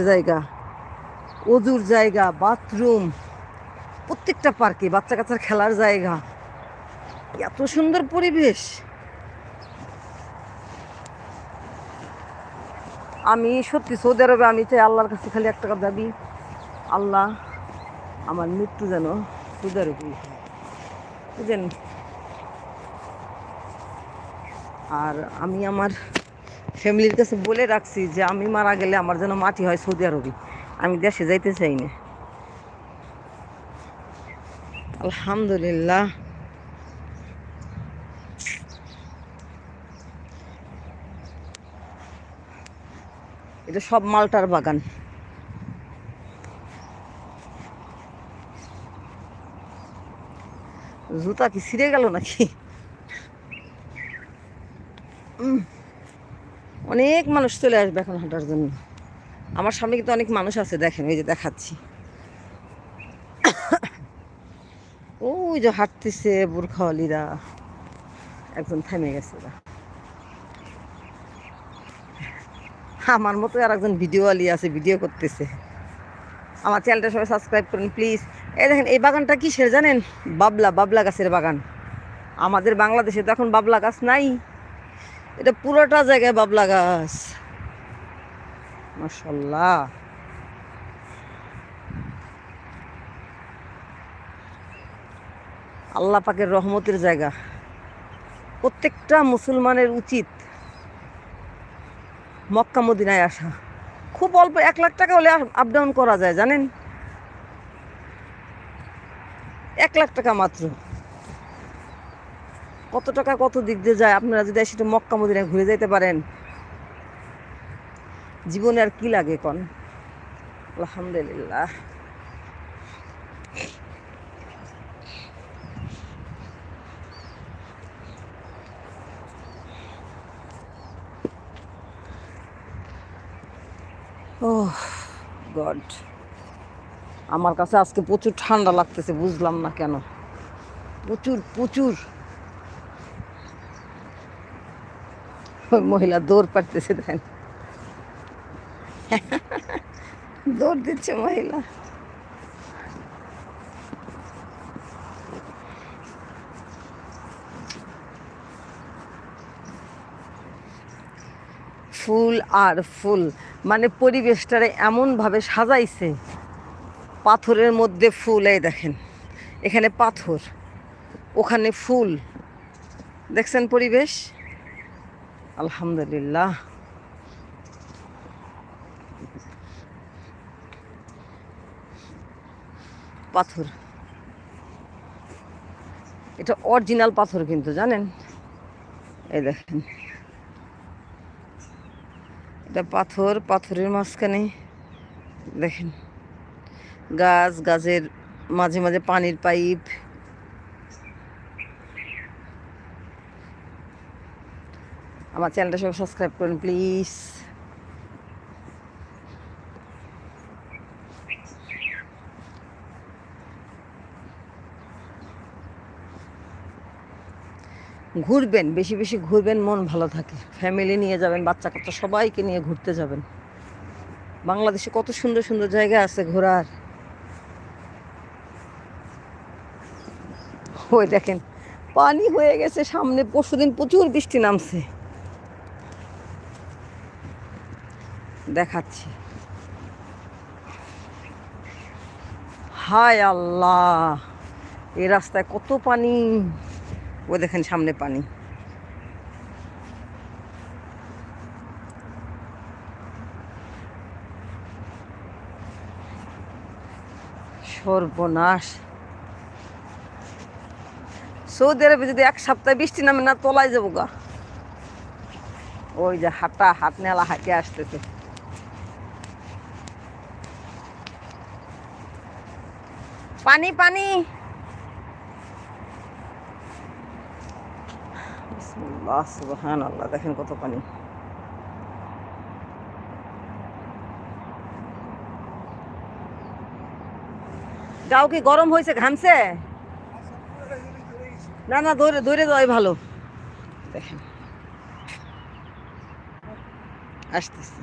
জায়গা, অজুর জায়গা, বাথরুম, প্রত্যেকটা পার্কে বাচ্চা কাচ্চার খেলার জায়গা, এত সুন্দর পরিবেশ। আমি সত্যি সৌদি আরবে আমি চাই আল্লাহর কাছে খালি একটা কথা দাবি, আল্লাহ আমার মৃত্যু যেন সৌদি আরবে বুঝলেন। আর আমি আমার ফ্যামিলির কাছে বলে রাখছি যে আমি মারা গেলে আমার যেন মাটি হয় সৌদি আরবে, আমি দেশে যাইতে চাই না। আলহামদুলিল্লাহ। এটা সব মালটার বাগান। জুতা কি ছিঁড়ে গেল নাকি? অনেক মানুষ চলে আসবে এখন হাঁটার জন্য। আমার সামনে কিন্তু অনেক মানুষ আছে, দেখেন ওই যে দেখাচ্ছি, ওই যে হাঁটতেছে বুরখাওয়ালিরা, একজন থেমে গেছে। আমার মতো আর একজন ভিডিওওয়ালি আছে, ভিডিও করতেছে। আমার চ্যানেলটা সবাই সাবস্ক্রাইব করুন প্লিজ। এই দেখেন এই বাগানটা কিসের জানেন? বাবলা গাছের বাগান। আমাদের বাংলাদেশে তো এখন বাবলা গাছ নাই, এটা পুরোটা জায়গায় বাবলা গাছ। মাশাআল্লাহ। আল্লাহ পাকের রহমতের জায়গা। প্রত্যেকটা মুসলমানের উচিত মক্কা মদিনায় আসা। খুব অল্প 1 লাখ টাকা হলে আপ ডাউন করা যায় জানেন, 1 লাখ টাকা মাত্র। কত টাকা কত দিক দিয়ে যায়, আপনারা যদি সেটা মক্কা মদিনায় ঘুরে যেতে পারেন, জীবনে আর কি লাগে কোন। আলহামদুলিল্লাহ। ওহ গড, আমার কাছে আজকে প্রচুর ঠান্ডা লাগতেছে, বুঝলাম না কেন। প্রচুর প্রচুর। ওই মহিলা দৌড় পাড়তেছে, দেখেন দৌড় দিচ্ছে মহিলা। ফুল আর ফুল, মানে পরিবেশটারে এমনভাবে সাজাইছে, পাথরের মধ্যে ফুল। এই দেখেন এখানে পাথর, ওখানে ফুল, দেখছেন পরিবেশ। আলহামদুলিল্লাহ। পাথর, এটা অরিজিনাল পাথর কিন্তু জানেন। এই দেখেন এটা পাথর, পাথরের মাঝখানে দেখেন গাছ, গাছের মাঝে মাঝে পানির পাইপ। আমার চ্যানেলটা সবাই সাবস্ক্রাইব করুন প্লিজ। ঘুরবেন, বেশি বেশি ঘুরবেন, মন ভালো থাকে। ফ্যামিলি নিয়ে যাবেন, বাচ্চা কাচ্চা সবাইকে নিয়ে ঘুরতে যাবেন। বাংলাদেশে কত সুন্দর সুন্দর জায়গা আছে ঘোরার। ওই দেখেন পানি হয়ে গেছে সামনে, পরশুদিন প্রচুর বৃষ্টি নামছে, দেখাচ্ছি। হায় আল্লাহ, এই রাস্তায় কত পানি। ওই দেখেন সামনে পানি। সর্বনাশ। সৌদি আরবে যদি 1 সপ্তাহ বৃষ্টি নামে না, তলায় যাবো গা। ওই যে হাট নেলা হাঁটে আসতেছে। পানি পানি। বিসমিল্লাহ, সুবহানাল্লাহ, দেখেন কত পানি। গাও কি গরম হয়েছে, ঘামছে? না না, ধরে ধরে যাওয়াই ভালো। দেখেন আসতেছে।